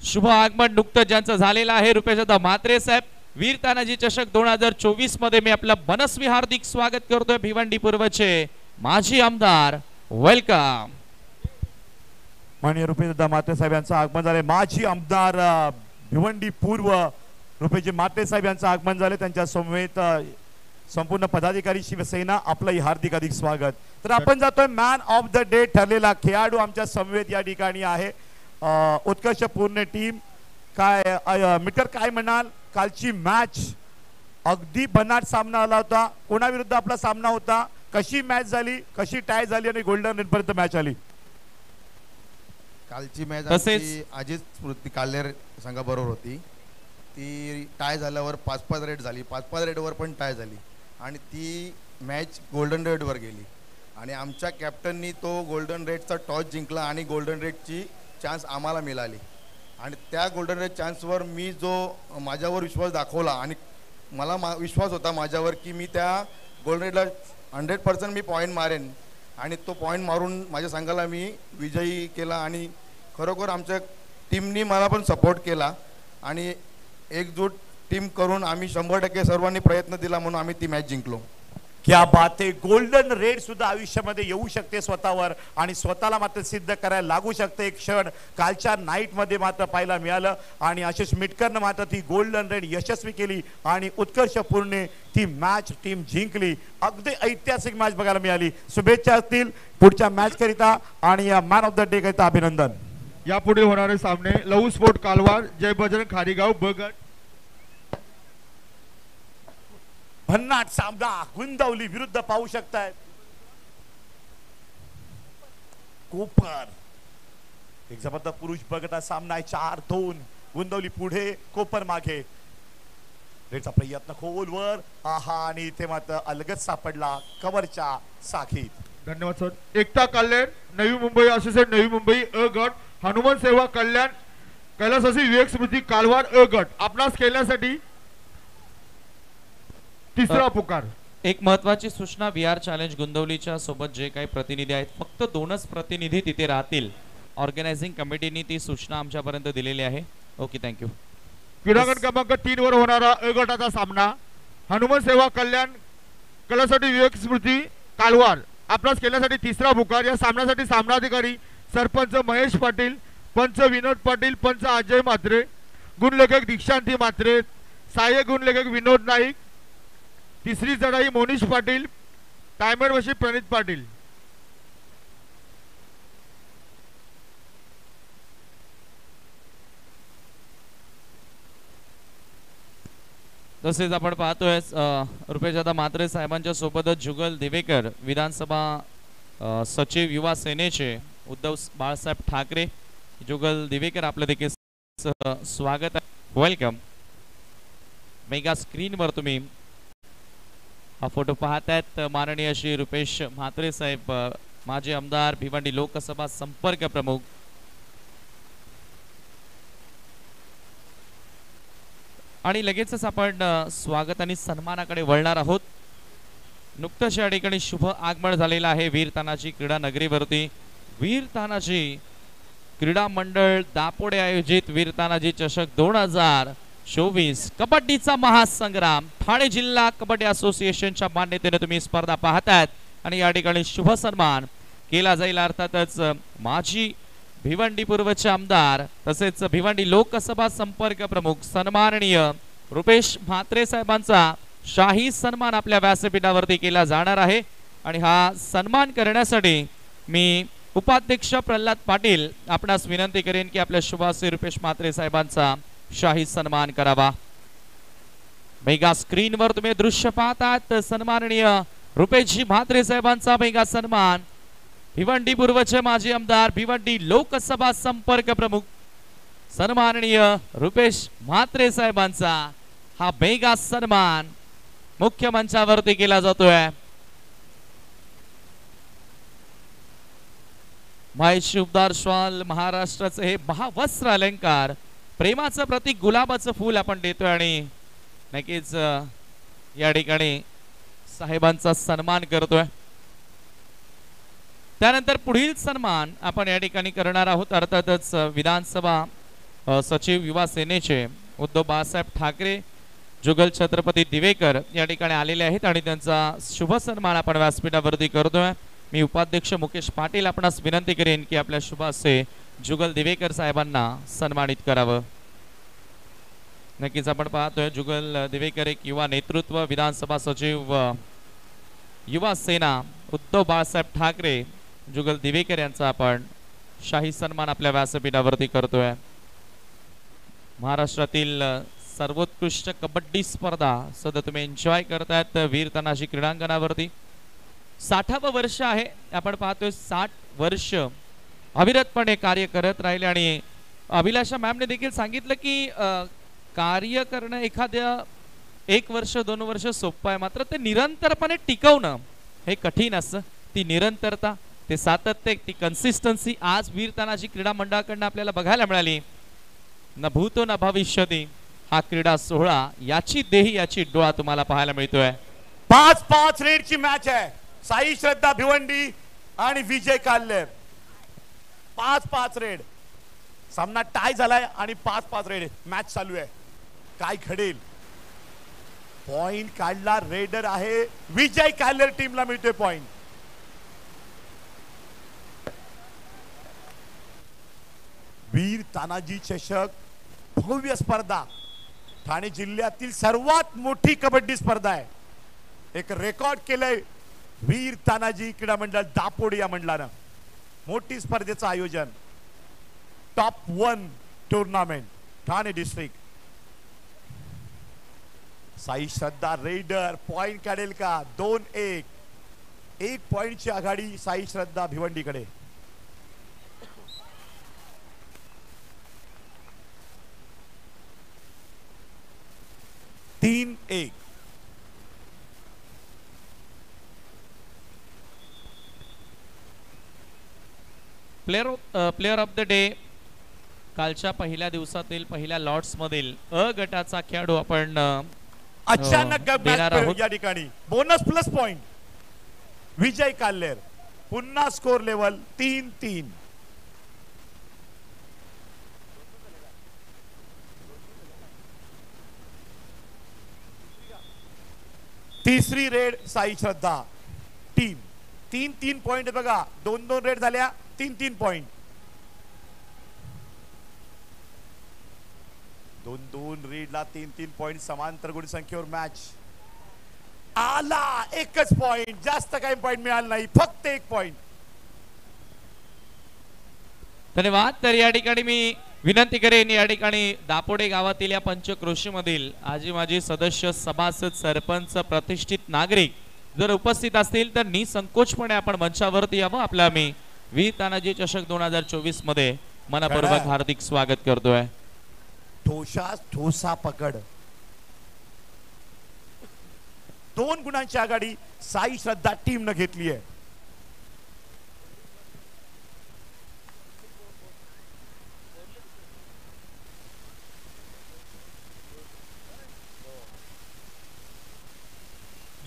शुभ आगमन नुकतं ज्यांचं झालेलं आहे रुपेशदा म्हात्रे साहेब. वीर तानाजी चषक 2024 मध्ये मी आपलं मनस्वी हार्दिक स्वागत करतोय. भिवंडी पूर्वचे माजी आमदार वेलकम. माननीय रुपेशदा म्हात्रे साहेब यांचं आगमन झाले. माजी आमदार भिवंडी पूर्व रुपेशजी म्हात्रे साहेब यांचं आगमन झाले. त्यांच्या समवेत संपूर्ण पदाधिकारी शिवसेना आपलंही हार्दिक अधिक स्वागत. तर आपण जातोय मॅन ऑफ द डे ठरलेला खेळाडू आमच्या समवेत या ठिकाणी आहे. उत्कर्ष पूर्ण टीम. काय मिटर काय म्हणाल, कालची मॅच अगदी बनाट सामना आला होता. कोणाविरुद्ध आपला सामना होता, कशी मॅच झाली, कशी टाय झाली आणि गोल्डन रेड पर्यंत मॅच आली? कालची मॅच तसेच अजित स्मृती काल्हेर संघाबरोबर होती. ती टाय झाल्यावर 5-5 रेड झाली, 5-5 रेडवर पण टाय झाली आणि ती मॅच गोल्डन रेडवर गेली आणि आमच्या कॅप्टननी तो गोल्डन रेडचा टॉस जिंकला आणि गोल्डन रेडची चान्स आम्हाला मिळाली आणि त्या गोल्डन रेड चान्सवर मी जो माझ्यावर विश्वास दाखवला आणि मला विश्वास होता माझ्यावर की मी त्या गोल्डन रेडला 100% मी पॉईंट मारेन आणि तो पॉईंट मारून माझ्या संघाला मी विजयी केला आणि खरोखर आमच्या टीमनी मला पण सपोर्ट केला आणि एकजूट टीम करून आम्ही 100% सर्वांनी प्रयत्न दिला म्हणून आम्ही ती मॅच जिंकलो. क्या बात आहे. गोल्डन रेड सुद्धा आयुष्यामध्ये येऊ शकते स्वतःवर आणि स्वतःला मात्र सिद्ध करायला लागू शकते. एक क्षण कालच्या नाईट मध्ये मात्र पाहायला मिळालं आणि आशिष मिटकरनं मात्र ती गोल्डन रेड यशस्वी केली आणि उत्कर्षपूर्ण ती मॅच टीम जिंकली. अगदी ऐतिहासिक मॅच बघायला मिळाली. शुभेच्छा असतील पुढच्या मॅच करिता आणि या मॅन ऑफ द डे करिता अभिनंदन. यापुढे होणारे सामने लहू स्पोर्ट कालवार जय बजरंग खारीगाव ब गट. भन्नाट सामना गुंदवली विरुद्ध पाहू शकताय. कोपर एक जबरदस्त पुरुष बगटा सामना आहे. 4-2 गुंदवली पुढे, कोपर मागे. रेडचा प्रयत्न खोलवर, आहा आणि इथे मात्र अलगद सापडला कव्हरच्या साखीत. धन्यवाद सर. एकता काल्हेर नवी मुंबई असोसिएट नवी मुंबई अ गट. हनुमान सेवा कल्याण कैलासाची विवेक स्मृती कालवार अ गट. आपणास खेळण्यासाठी तिसरा पुकार. एक महत्वाची सूचना, VR चॅलेंज गुंदवलीच्या सोबत जे काही प्रतिनिधी आहेत फक्त 2च प्रतिनिधी तिथे राहतील. ऑर्गनायझिंग कमिटीने ती सूचना आमच्यापर्यंत दिलेली आहे. Okay, thank you. क्रीडागट क्रमांक 3 वर होणारा अ गटाचा सामना हनुमान सेवा कल्याण कैलासाची विवेक स्मृती कालवार. आपणास खेळण्यासाठी तिसरा पुकार. या सामन्यासाठी सामनाधिकारी सरपंच महेश पाटील, पंच विनोद पाटील, पंच अजय म्हात्रे, गुणलेखक दीक्षांती म्हात्रे, सहाय्यक गुणलेखक विनोद नाईक, तिसरी चढाई मोनिश पाटील, टायमर वशी प्रणित पाटील. तसेच आपण पाहतोय रुपेशदादा म्हात्रे साहेबांच्या सोबतच जुगल दिवेकर विधानसभा सचिव युवा सेनेचे उद्धव बाळासाहेब ठाकरे, जुगल दिवेकर आपलं देखील स्वागत आहे. वेलकम. मेगा स्क्रीनवर तुम्ही हा फोटो पाहतायत. माननीय श्री रुपेश म्हात्रे साहेब, माजी आमदार, भिवंडी लोकसभा संपर्क प्रमुख. आणि लगेचच आपण स्वागत आणि सन्मानाकडे वळणार आहोत. नुकतंच या ठिकाणी शुभ आगमन झालेलं आहे वीर तानाजी क्रीडा नगरीवरती. वीर तानाजी क्रीडा मंडळ दापोडे आयोजित वीर तानाजी चषक 2024 कबड्डीचा महासंग्राम ठाणे जिल्हा कबड्डी असोसिएशनच्या मान्यतेने तुम्ही स्पर्धा पाहतायत आणि या ठिकाणी शुभ सन्मान केला जाईल. अर्थातच माजी भिवंडी पूर्वचे आमदार तसेच भिवंडी लोकसभा संपर्क प्रमुख सन्माननीय रुपेश म्हात्रे साहेबांचा शाही सन्मान आपल्या व्यासपीठावरती केला जाणार आहे आणि हा सन्मान करण्यासाठी मी उपाध्यक्ष प्रल्हाद पाटील आपणास विनंती करेन की आपल्या शुभाश्री रुपेश म्हात्रे साहेबांचा शाही सन्मान करावा. मेगा स्क्रीनवर तुम्ही दृश्य पाहतात. सन्माननीय रुपेशजी म्हात्रे साहेबांचा मेगा सन्मान. भिवंडी पूर्वचे माजी आमदार, भिवंडी लोकसभा संपर्क प्रमुख सन्माननीय रुपेश म्हात्रे साहेबांचा हा मेगा सन्मान मुख्य मंचावरती केला जातोय. माहेशी उबदार श्वाल, महाराष्ट्राचे हे महावस्त्र अलंकार, प्रेमाचं प्रतीक गुलाबाचं फूल आपण देतोय आणि नक्कीच या ठिकाणी साहेबांचा सन्मान करतोय. त्यानंतर पुढील सन्मान आपण या ठिकाणी करणार आहोत. अर्थातच विधानसभा सचिव युवा सेनेचे उद्धव बाळासाहेब ठाकरे, जुगल छत्रपती दिवेकर या ठिकाणी आलेले आहेत आणि त्यांचा शुभ सन्मान आपण व्यासपीठावरती करतोय. मी उपाध्यक्ष मुकेश पाटील आपणास विनंती करेन की आपल्या शुभ हस्ते जुगल दिवेकर साहेबांना सन्मानित करावं. नक्कीच आपण पाहतोय जुगल दिवेकर एक युवा नेतृत्व विधानसभा सचिव युवा सेना उद्धव बाळासाहेब ठाकरे जुगल दिवेकर यांचा आपण शाही सन्मान आपल्या व्यासपीठावरती करतोय. महाराष्ट्रातील सर्वोत्कृष्ट कबड्डी स्पर्धा सध्या तुम्ही एन्जॉय करतायत वीर तानाजी क्रीडांगणावरती. 60वं वर्ष आहे. आपण पाहतोय 60 वर्ष अविरतपणे कार्य करत राहिले आणि अभिलाषा मॅमने देखील सांगितलं की कार्य करणं एखाद्या 1 वर्ष 2 वर्ष सोपं आहे, मात्र ते निरंतरपणे टिकवणं हे कठीण असतं. ती निरंतरता, ते सातत्य, ती कन्सिस्टन्सी आज वीर तानाजी क्रीडा मंडळाकडनं आपल्याला बघायला मिळाली. न भूतो न भविष्यती हा क्रीडा सोहळा याची देही याची डोळा तुम्हाला पाहायला मिळतोय. 5-5 रेडची मॅच आहे. साई श्रद्धा भिवंडी आणि विजय काल्लेर. 5-5 रेड. सामना टाय झालाय आणि 5-5 रेड मॅच चालू आहे. काय घडेल? पॉइंट काढला रेडर आहे विजय काल्लेर टीमला मिळतोय पॉइंट. वीर तानाजी चषक भव्य स्पर्धा ठाणे जिल्ह्यातील सर्वात मोठी कबड्डी स्पर्धा आहे. एक रेकॉर्ड केलंय वीर तानाजी क्रीडा मंडळ दापोडे या मंडळानं. मोठी स्पर्धेचं आयोजन, top 1 tournament Thane district. Sai Shraddha raider point काढेल का? 2-1. 1 पॉइंटची आघाडी साई श्रद्धा भिवंडीकडे. तीन एक. प्लेअर ऑफ द डे कालच्या पहिल्या दिवसातील पहिल्या लॉट्स मधील अ गटाचा खेळाडू आपण अचानक देणार आहोत. या ठिकाणी बोनस प्लस पॉइंट विजय काल्लेर. पुन्हा स्कोर लेवल 3-3. तिसरी रेड साई श्रद्धा टीम. 3-3 पॉइंट बघा. 2-2 रेड झाल्या. 3-3 पॉइंट. 2-2 रेडला 3-3 पॉइंट. समांतर गुण संख्येवर मॅच आला. एकच पॉइंट. जास्त काही पॉइंट मिळाला नाही. फक्त 1 पॉइंट. धन्यवाद. तर या ठिकाणी मी विनंती करेन या ठिकाणी दापोडे गावातील या पंचक्रोशी मधील आजी माजी सदस्य सभासद सरपंच प्रतिष्ठित नागरिक जर उपस्थित असतील तर निसंकोचपणे आपण मंचावरती यावं. आपलं आम्ही वीर तानाजी चषक 2024 मध्ये मनपूर्वक हार्दिक स्वागत करतोय. ठोसा पकड. 2 गुणांची आघाडी साई श्रद्धा टीम न घेतली आहे.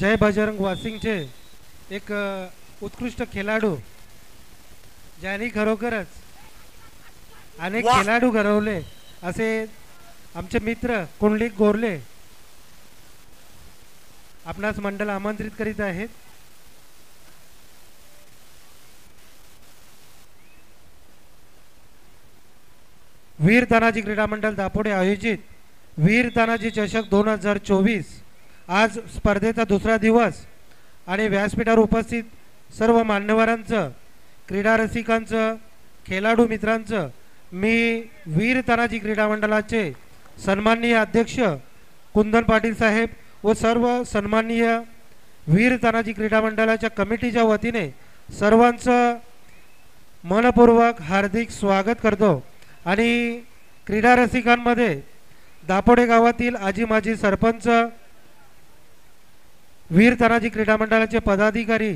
जय बजरंग वासिंगचे एक उत्कृष्ट खेळाडू ज्यांनी खरोखरच अनेक खेळाडू घडवले असे आमचे मित्र कुंडलिक गोरले आपणास मंडळ आमंत्रित करीत आहेत. वीर तानाजी क्रीडा मंडळ दापोडे आयोजित वीर तानाजी चषक 2024 आज स्पर्धेचा दुसरा दिवस आणि व्यासपीठावर उपस्थित सर्व मान्यवरांचं, क्रीडा रसिकांचं, खेळाडू मित्रांचं मी वीर तानाजी क्रीडा मंडळाचे सन्माननीय अध्यक्ष कुंदन पाटील साहेब व सर्व सन्माननीय वीर तानाजी क्रीडा मंडळाच्या कमिटीच्या वतीने सर्वांचं मनपूर्वक हार्दिक स्वागत करतो. आणि क्रीडा रसिकांमध्ये दापोडे गावातील आजी माजी सरपंच, वीर तानाजी क्रीडा मंडळाचे पदाधिकारी,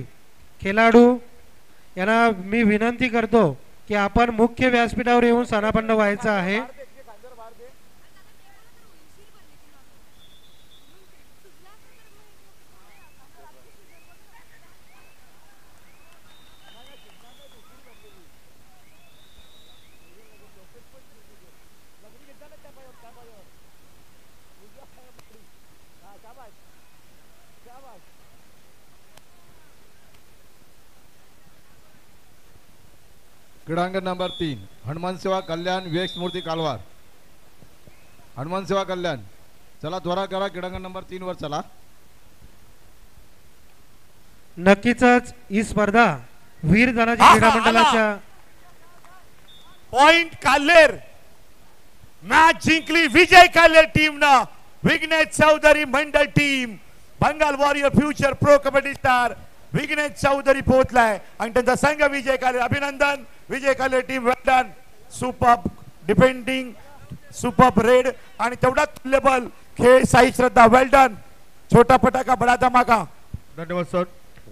खेळाडू यांना मी विनंती करतो की आपण मुख्य व्यासपीठावर येऊन सनापन्न व्हायचं आहे. क्रीडांगण नंबर 3 हनुमान सेवा कल्याण विवेक मूर्ती कालवार. हनुमान सेवा कल्याण चला त्वरा करा क्रीडांगण नंबर 3 वर चला. नक्कीच ही स्पर्धा वीर तानाजी हा, क्रीडा आला. मंडळाच्या पॉइंट काल्हेर मॅच जिंकली विजय काल्हेर टीम न. विघ्नेश चौधरी मंडळ team Bengal warrior future pro kabaddi star Vighnesh Chaudhari पोहोचलाय आणि त्यांचा संघ विजय काल्हेर. अभिनंदन Vijay Kalher team. Well done. Super defending super raid आणि तेवढा तुल्यबल खेळ साई श्रद्धा. वेल डन. छोटा फटाका बडा धमाका. धन्यवाद सर.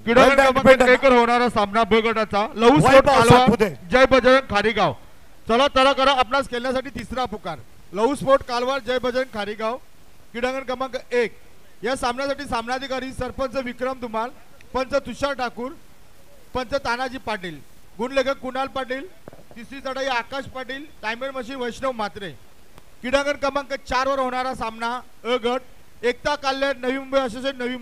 क्रीडांगण क्रमांक 1 वर होणारा सामना ब गटाचा लहू स्पोर्ट वैभव कालवा सातपुते. जय बजरंग खारीगाव. चला तरा करा आपणास खेळण्यासाठी तिसरा पुकार. लहू स्पोर्ट कालवा जय बजरंग खारीगाव क्रीडांगण क्रमांक 1. या सामन्यासाठी सामनाधिकारी सरपंच विक्रम धुमाल, पंच तुषार ठाकूर, पंच तानाजी पाटील, गुणलेखक कुणाल पाटील, तिसरी चढाई आकाश पाटील, टायमर मशीन वैष्णव म्हात्रे. क्रीडांगण क्रमांक 4 वर होणारा सामना अ गट एकता काल्हेर नवी मुंबई असोसिएशन नवी